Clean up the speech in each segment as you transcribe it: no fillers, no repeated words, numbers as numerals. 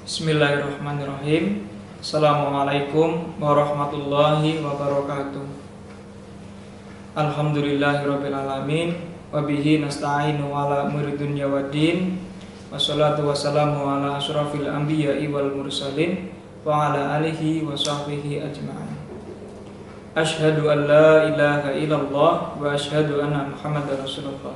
Bismillahirrahmanirrahim. Assalamualaikum warahmatullahi wabarakatuh. Alhamdulillahirabbil alamin wa bihi nasta'inu ala umuri dunya waddin. Wassalatu wassalamu ala asyrafil anbiya'i wal mursalin wa ala alihi wa sahbihi ajma'in. Asyhadu an la ilaha illallah wa asyhadu anna Muhammadar Rasulullah.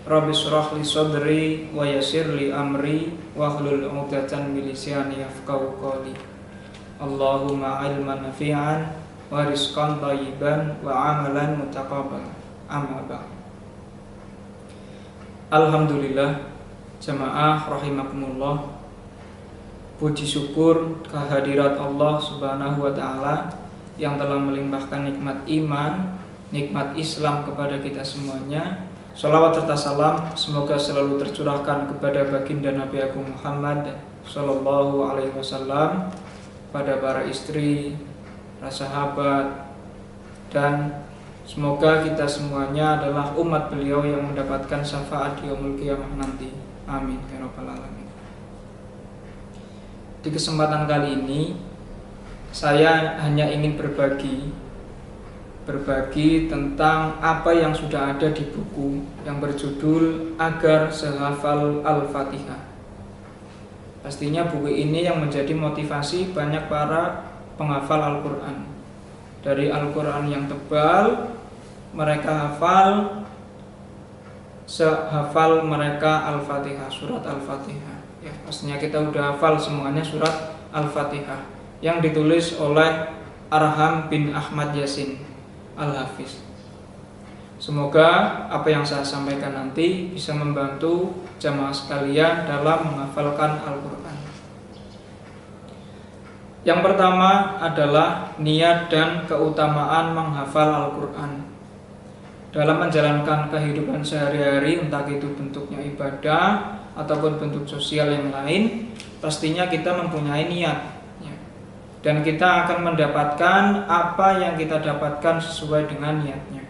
Rabbi shrah li sadri wa yassir li amri wa hlul 'uqdatam min lisani yafqahu qawli. Allahumma 'ilman nafi'an wa rizqan thayyiban wa 'amalan mutaqabbalan. Amma ba'd. Alhamdulillah, jamaah rahimakumullah. Puji syukur kehadirat Allah Subhanahu wa taala yang telah melimpahkan nikmat iman, nikmat Islam kepada kita semuanya. Shalawat serta salam semoga selalu tercurahkan kepada baginda Nabi Agung Muhammad Sallallahu Alaihi Wasallam, pada para istri, para sahabat, dan semoga kita semuanya adalah umat beliau yang mendapatkan syafaat di yaumul qiyamah nanti. Amin ya rabbal alamin. Di kesempatan kali ini saya hanya ingin berbagi tentang apa yang sudah ada di buku yang berjudul Agar Sehafal Al-Fatihah. Pastinya buku ini yang menjadi motivasi banyak para penghafal Al-Quran. Dari Al-Quran yang tebal, mereka hafal sehafal mereka Al-Fatihah, surat Al-Fatihah. Ya, pastinya kita udah hafal semuanya surat Al-Fatihah yang ditulis oleh Arham bin Ahmad Yasin Al-Hafiz. Semoga apa yang saya sampaikan nanti bisa membantu jamaah sekalian dalam menghafalkan Al-Quran. Yang pertama adalah niat dan keutamaan menghafal Al-Quran. Dalam menjalankan kehidupan sehari-hari, entah itu bentuknya ibadah ataupun bentuk sosial yang lain, pastinya kita mempunyai niat. Dan kita akan mendapatkan apa yang kita dapatkan sesuai dengan niatnya.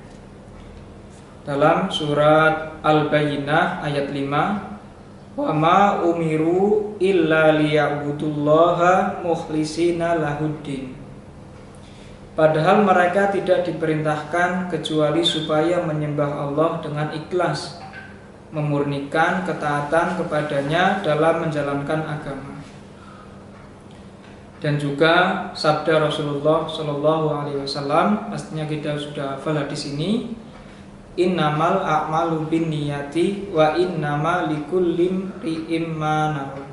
Dalam surat Al-Bayyinah ayat 5, wa ma umiru illa liya'budullaha mukhlishina lahuddin. Padahal mereka tidak diperintahkan kecuali supaya menyembah Allah dengan ikhlas, memurnikan ketaatan kepadanya dalam menjalankan agama. Dan juga sabda Rasulullah Shallallahu Alaihi Wasallam, pastinya kita sudah hafal hadis ini. Innamal a'malu binniyati wa innama likulli imri'in ma nawa.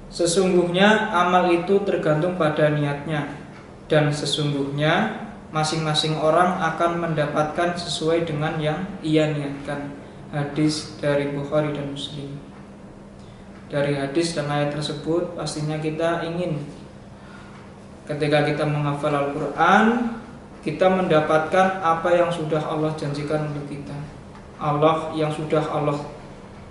Sesungguhnya amal itu tergantung pada niatnya, dan sesungguhnya masing-masing orang akan mendapatkan sesuai dengan yang ia niatkan. Hadis dari Bukhari dan Muslim. Dari hadis dan ayat tersebut, pastinya kita ingin ketika kita menghafal Al-Quran, kita mendapatkan apa yang sudah Allah janjikan untuk kita, Allah yang sudah Allah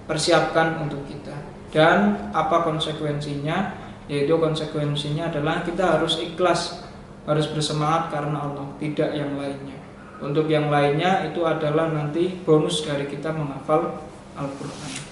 persiapkan untuk kita. Dan apa konsekuensinya? Yaitu konsekuensinya adalah kita harus ikhlas, harus bersemangat karena Allah, tidak yang lainnya. Untuk yang lainnya itu adalah nanti bonus dari kita menghafal Al-Quran.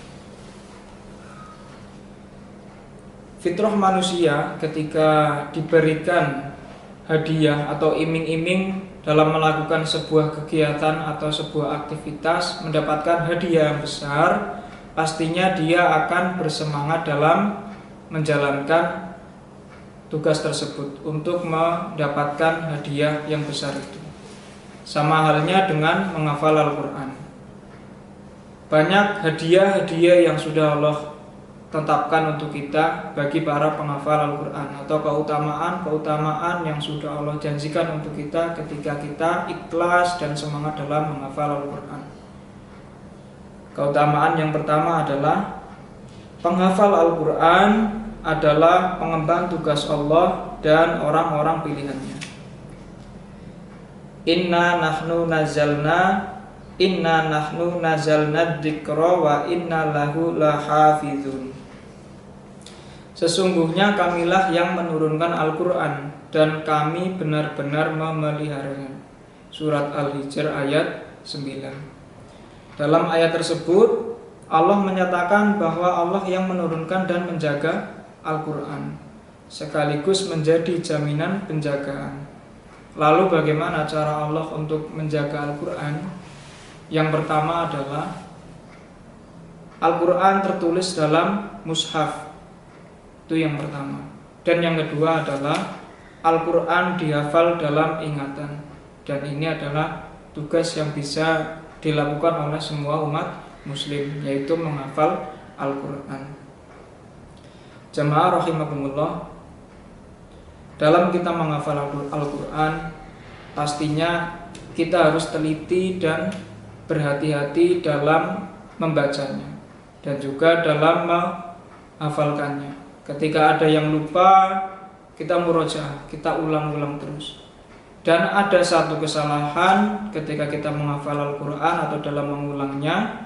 Fitrah manusia ketika diberikan hadiah atau iming-iming dalam melakukan sebuah kegiatan atau sebuah aktivitas, mendapatkan hadiah yang besar, pastinya dia akan bersemangat dalam menjalankan tugas tersebut untuk mendapatkan hadiah yang besar itu. Sama halnya dengan menghafal Al-Quran. Banyak hadiah-hadiah yang sudah Allah tetapkan untuk kita bagi para penghafal Al-Quran, atau keutamaan yang sudah Allah janjikan untuk kita ketika kita ikhlas dan semangat dalam menghafal Al-Quran. Keutamaan yang pertama adalah penghafal Al-Quran adalah pengemban tugas Allah dan orang-orang pilihannya. Inna nahnu nazalna dzikra wa inna lahu lahafizun. Sesungguhnya kamilah yang menurunkan Al-Quran dan kami benar-benar memeliharanya. Surat Al-Hijr ayat 9. Dalam ayat tersebut Allah menyatakan bahwa Allah yang menurunkan dan menjaga Al-Quran, sekaligus menjadi jaminan penjagaan. Lalu bagaimana cara Allah untuk menjaga Al-Quran? Yang pertama adalah Al-Quran tertulis dalam mushaf. Itu yang pertama. Dan yang kedua adalah Al-Quran dihafal dalam ingatan. Dan ini adalah tugas yang bisa dilakukan oleh semua umat muslim, yaitu menghafal Al-Quran. Jamaah rahimakumullah, dalam kita menghafal Al-Quran, pastinya kita harus teliti dan berhati-hati dalam membacanya dan juga dalam menghafalkannya. Ketika ada yang lupa, kita murojaah, kita ulang-ulang terus. Dan ada satu kesalahan ketika kita menghafal Al-Quran atau dalam mengulangnya,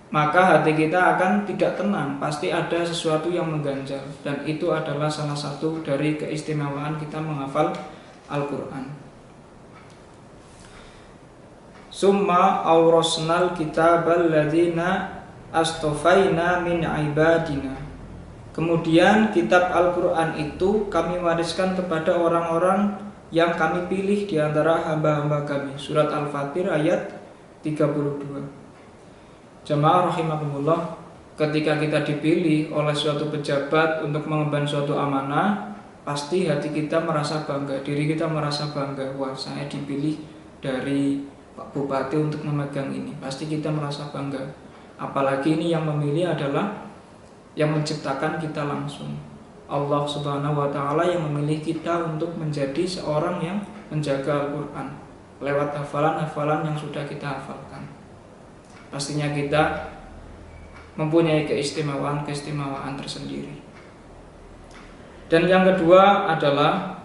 maka hati kita akan tidak tenang. Pasti ada sesuatu yang mengganjal. Dan itu adalah salah satu dari keistimewaan kita menghafal Al-Quran. Summa awrasnal kitabal ladzina astofaina min ibadina. Kemudian kitab Al-Quran itu kami wariskan kepada orang-orang yang kami pilih di antara hamba-hamba kami. Surat Al-Fatir ayat 32. Jamaah rahimakumullah, ketika kita dipilih oleh suatu pejabat untuk mengemban suatu amanah, pasti hati kita merasa bangga, diri kita merasa bangga. Wah, saya dipilih dari Pak Bupati untuk memegang ini. Pasti kita merasa bangga. Apalagi ini yang memilih adalah yang menciptakan kita langsung. Allah Subhanahu wa Ta'ala yang memilih kita untuk menjadi seorang yang menjaga Al-Quran lewat hafalan-hafalan yang sudah kita hafalkan. Pastinya kita mempunyai keistimewaan tersendiri. Dan yang kedua adalah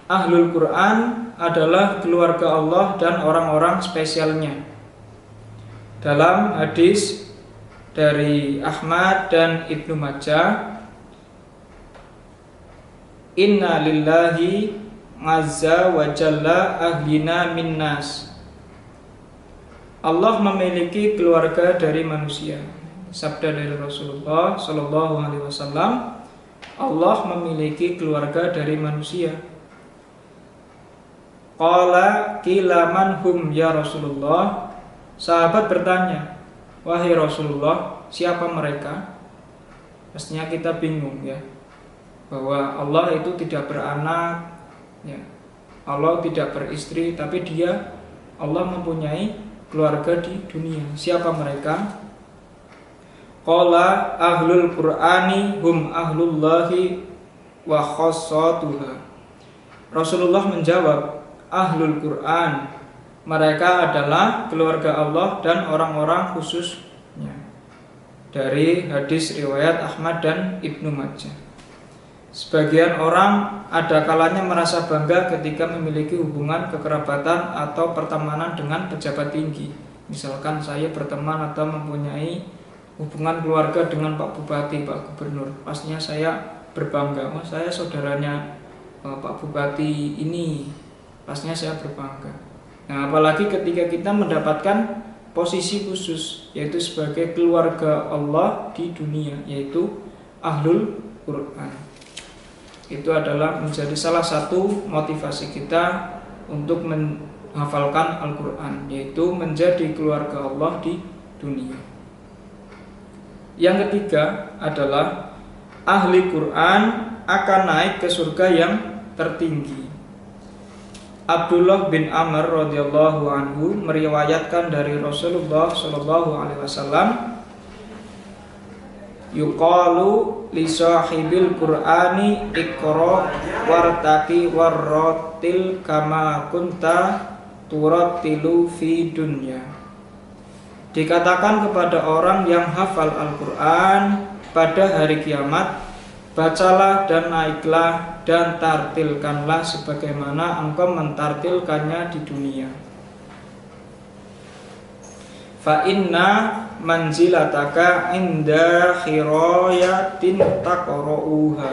Ahlul Quran adalah keluarga Allah dan orang-orang spesialnya. Dalam hadis dari Ahmad dan Ibnu Majah, Inna lillahi azza wa jalla ahlina minnas. Allah memiliki keluarga dari manusia. Sabda dari Rasulullah Sallallahu Alaihi Wasallam, Allah memiliki keluarga dari manusia. Qala qila man hum ya Rasulullah. Sahabat bertanya, wahai Rasulullah, siapa mereka? Pastinya kita bingung ya, bahwa Allah itu tidak beranak ya. Allah tidak beristri, tapi Allah mempunyai keluarga di dunia. Siapa mereka? Qala ahlul Qur'ani hum ahlullahi wa khassatuha. Rasulullah menjawab, ahlul Qur'an, mereka adalah keluarga Allah dan orang-orang khususnya. Dari hadis riwayat Ahmad dan Ibnu Majah. Sebagian orang ada kalanya merasa bangga ketika memiliki hubungan kekerabatan atau pertemanan dengan pejabat tinggi. Misalkan saya berteman atau mempunyai hubungan keluarga dengan Pak Bupati, Pak Gubernur. Pastinya saya berbangga, oh saya saudaranya Pak Bupati ini. Pastinya saya berbangga. Nah, apalagi ketika kita mendapatkan posisi khusus, yaitu sebagai keluarga Allah di dunia, yaitu Ahlul Quran. Itu adalah menjadi salah satu motivasi kita untuk menghafalkan Al-Quran, yaitu menjadi keluarga Allah di dunia. Yang ketiga adalah ahli Quran akan naik ke surga yang tertinggi. Abdullah bin Amr radhiyallahu anhu meriwayatkan dari Rasulullah sallallahu alaihi wasallam, yuqalu li sahibil Qur'ani iqra wartaqi warratil kama kunta turattilu fi dunya. Dikatakan kepada orang yang hafal Al-Quran pada hari kiamat, bacalah dan naiklah dan tartilkanlah sebagaimana engkau mentartilkannya di dunia. Fa inna manzilataka inda khirayatin taqra'uha.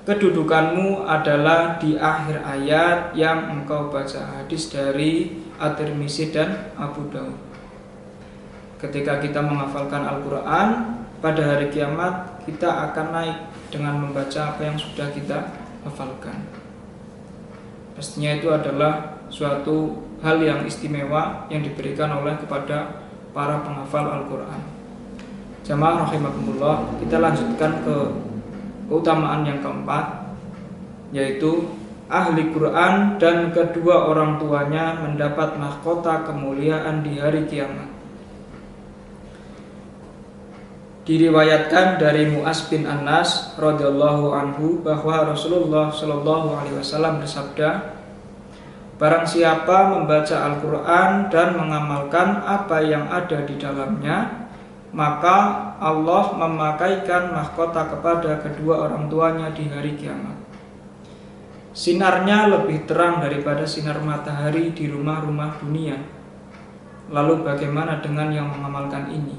Kedudukanmu adalah di akhir ayat yang engkau baca. Hadis dari At-Tirmizi dan Abu Daud. Ketika kita menghafalkan Al-Quran, pada hari kiamat kita akan naik dengan membaca apa yang sudah kita hafalkan. Pastinya itu adalah suatu hal yang istimewa yang diberikan oleh kepada para penghafal Al-Quran. Jamaah rahimakumullah, kita lanjutkan ke keutamaan yang keempat, yaitu ahli Quran dan kedua orang tuanya mendapat mahkota kemuliaan di hari kiamat. Diriwayatkan dari Mu'az bin Anas radhiyallahu anhu bahwa Rasulullah shallallahu alaihi wasallam bersabda, barang siapa membaca Al-Quran dan mengamalkan apa yang ada di dalamnya, maka Allah memakaikan mahkota kepada kedua orang tuanya di hari kiamat. Sinarnya lebih terang daripada sinar matahari di rumah-rumah dunia. Lalu bagaimana dengan yang mengamalkan ini?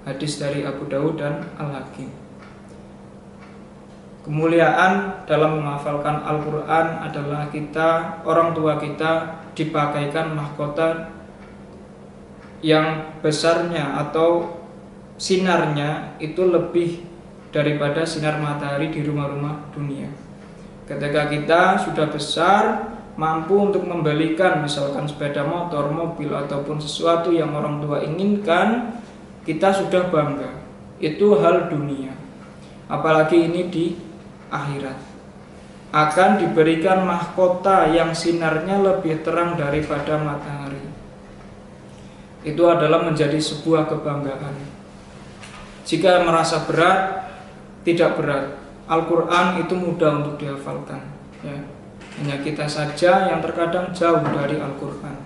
Hadis dari Abu Daud dan Al-Hakim. Kemuliaan dalam menghafalkan Al-Quran adalah orang tua kita dipakaikan mahkota yang besarnya atau sinarnya itu lebih daripada sinar matahari di rumah-rumah dunia. Ketika kita sudah besar, mampu untuk membelikan misalkan sepeda motor, mobil, ataupun sesuatu yang orang tua inginkan, kita sudah bangga. Itu hal dunia. Apalagi ini di akhirat akan diberikan mahkota yang sinarnya lebih terang daripada matahari. Itu adalah menjadi sebuah kebanggaan. Jika merasa berat, tidak berat. Al-Quran itu mudah untuk dihafalkan, ya. Hanya kita saja yang terkadang jauh dari Al-Quran.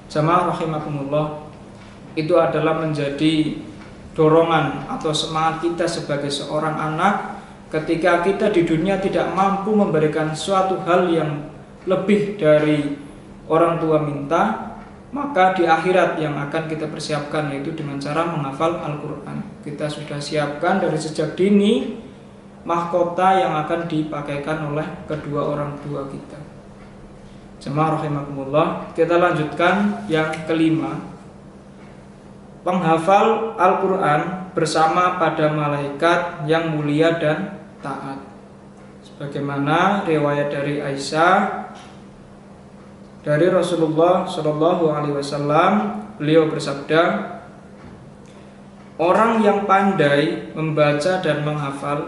Jamaah rahimakumullah, itu adalah menjadi dorongan atau semangat kita sebagai seorang anak. Ketika kita di dunia tidak mampu memberikan suatu hal yang lebih dari orang tua minta, maka di akhirat yang akan kita persiapkan yaitu dengan cara menghafal Al-Quran. Kita sudah siapkan dari sejak dini mahkota yang akan dipakaikan oleh kedua orang tua kita. Jemaah rahimakumullah, kita lanjutkan yang kelima. Penghafal Al-Quran bersama pada malaikat yang mulia dan taat. Sebagaimana riwayat dari Aisyah dari Rasulullah Shallallahu Alaihi Wasallam, beliau bersabda, orang yang pandai membaca dan menghafal,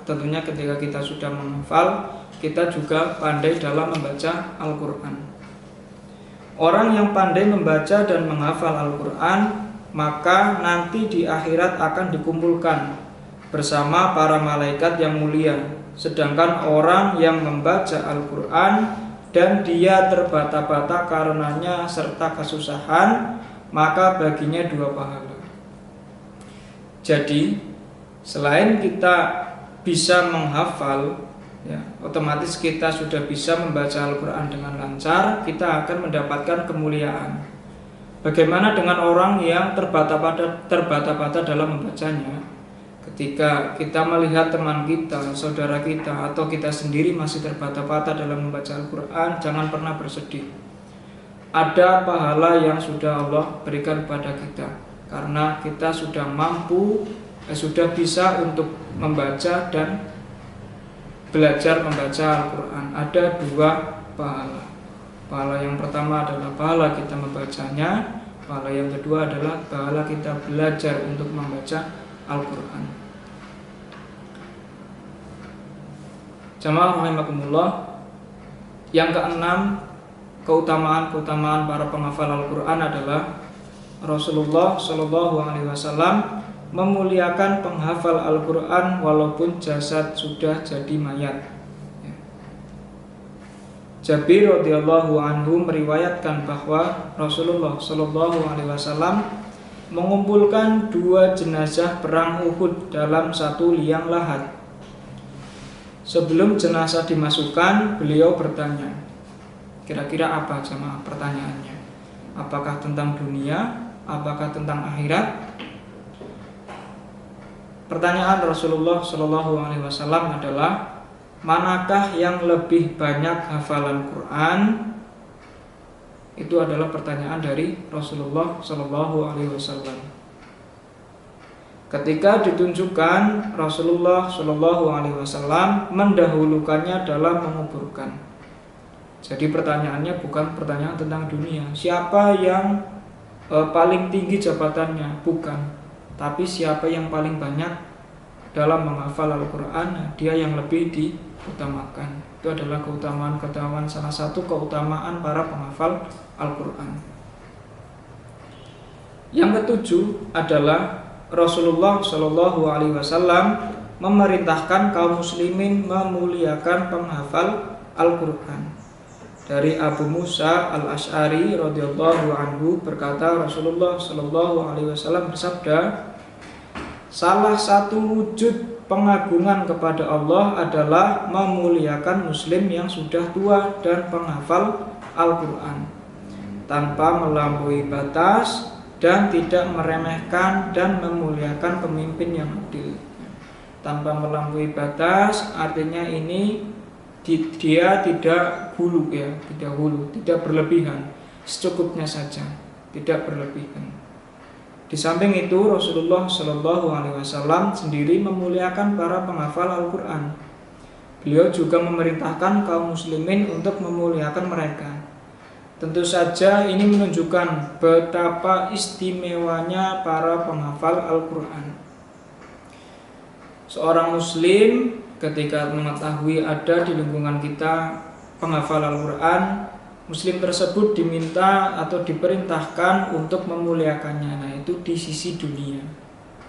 tentunya ketika kita sudah menghafal, kita juga pandai dalam membaca Al-Quran. Orang yang pandai membaca dan menghafal Al-Quran, maka nanti di akhirat akan dikumpulkan bersama para malaikat yang mulia. Sedangkan orang yang membaca Al-Quran dan dia terbata-bata karenanya serta kesusahan, maka baginya 2 pahala. Jadi selain kita bisa menghafal, ya, otomatis kita sudah bisa membaca Al-Quran dengan lancar, kita akan mendapatkan kemuliaan. Bagaimana dengan orang yang terbata-bata dalam membacanya? Ketika kita melihat teman kita, saudara kita, atau kita sendiri masih terbata-bata dalam membaca Al-Quran, jangan pernah bersedih. Ada pahala yang sudah Allah berikan kepada kita, karena kita sudah sudah bisa untuk membaca dan belajar membaca Al-Quran. Ada 2 pahala. Pahala yang pertama adalah pahala kita membacanya. Pahala yang kedua adalah pahala kita belajar untuk membaca Al-Quran. Jamaah rahimakumullah, yang keenam, keutamaan para penghafal Al-Quran adalah Rasulullah Shallallahu Alaihi Wasallam memuliakan penghafal Al-Quran walaupun jasad sudah jadi mayat. Jabir radhiyallahu anhu meriwayatkan bahwa Rasulullah Shallallahu Alaihi Wasallam mengumpulkan 2 jenazah perang Uhud dalam 1 liang lahat. Sebelum jenazah dimasukkan, beliau bertanya, kira-kira apa jemaah pertanyaannya? Apakah tentang dunia? Apakah tentang akhirat? Pertanyaan Rasulullah Shallallahu Alaihi Wasallam adalah, manakah yang lebih banyak hafalan Quran, Itu adalah pertanyaan dari Rasulullah Shallallahu Alaihi Wasallam. Ketika ditunjukkan, Rasulullah Shallallahu Alaihi Wasallam mendahulukannya dalam menguburkan. Jadi pertanyaannya bukan pertanyaan tentang dunia, siapa yang paling tinggi jabatannya, bukan, tapi siapa yang paling banyak dalam menghafal Al-Quran, dia yang lebih diutamakan. Itu adalah keutamaan salah satu keutamaan para penghafal Al-Quran. Yang ketujuh adalah Rasulullah Shallallahu Alaihi Wasallam memerintahkan kaum muslimin memuliakan penghafal Al-Quran. Dari Abu Musa Al-Asy'ari radhiyallahu anhu berkata, Rasulullah Shallallahu Alaihi Wasallam bersabda, salah satu wujud pengagungan kepada Allah adalah memuliakan muslim yang sudah tua dan penghafal Al-Quran tanpa melampaui batas dan tidak meremehkan dan memuliakan pemimpin yang adil. Tanpa melampaui batas artinya ini dia tidak hulu ya, tidak berlebihan, secukupnya saja, tidak berlebihan. Di samping itu Rasulullah Shallallahu Alaihi Wasallam sendiri memuliakan para penghafal Al-Quran. Beliau juga memerintahkan kaum muslimin untuk memuliakan mereka. Tentu saja ini menunjukkan betapa istimewanya para penghafal Al-Quran. Seorang muslim ketika mengetahui ada di lingkungan kita penghafal Al-Quran, muslim tersebut diminta atau diperintahkan untuk memuliakannya. Nah, itu di sisi dunia.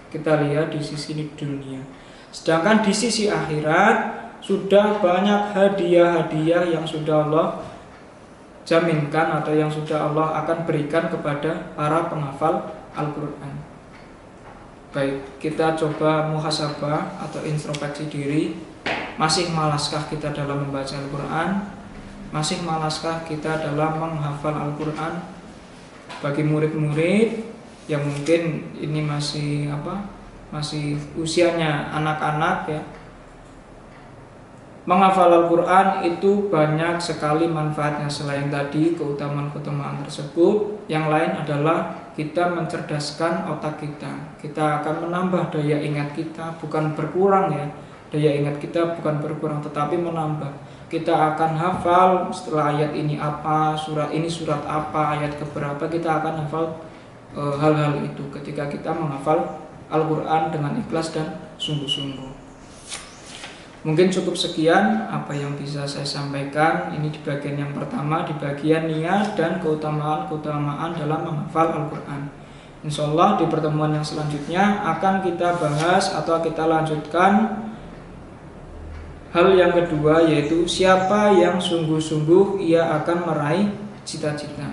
Kita lihat di sisi dunia. Sedangkan di sisi akhirat sudah banyak hadiah-hadiah yang sudah Allah jaminkan atau yang sudah Allah akan berikan kepada para penghafal Al-Quran. Baik, kita coba muhasabah atau introspeksi diri. Masih malaskah kita dalam membaca Al-Quran? Masih malaskah kita dalam menghafal Al-Quran? Bagi murid-murid yang mungkin ini masih usianya anak-anak ya, menghafal Al-Quran itu banyak sekali manfaatnya. Selain tadi keutamaan-keutamaan tersebut, yang lain adalah kita mencerdaskan otak kita. Kita akan menambah daya ingat kita, bukan berkurang ya. Daya ingat kita bukan berkurang tetapi menambah. Kita akan hafal setelah ayat ini apa, surat ini surat apa, ayat keberapa, kita akan hafal hal-hal itu ketika kita menghafal Al-Quran dengan ikhlas dan sungguh-sungguh. Mungkin cukup sekian apa yang bisa saya sampaikan. Ini di bagian yang pertama, di bagian niat dan keutamaan dalam menghafal Al-Quran. Insya Allah di pertemuan yang selanjutnya akan kita bahas atau kita lanjutkan hal yang kedua, yaitu siapa yang sungguh-sungguh ia akan meraih cita-cita.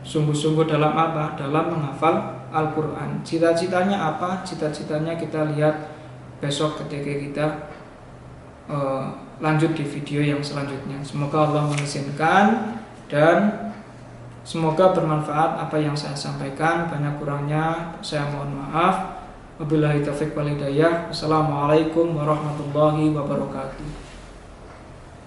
Sungguh-sungguh dalam apa? Dalam menghafal Al-Quran. Cita-citanya apa? Cita-citanya kita lihat besok ketika kita lanjut di video yang selanjutnya. Semoga Allah mengizinkan dan semoga bermanfaat apa yang saya sampaikan. Banyak kurangnya saya mohon maaf. Wabillahi taufiq wal hidayah. Wassalamualaikum warahmatullahi wabarakatuh.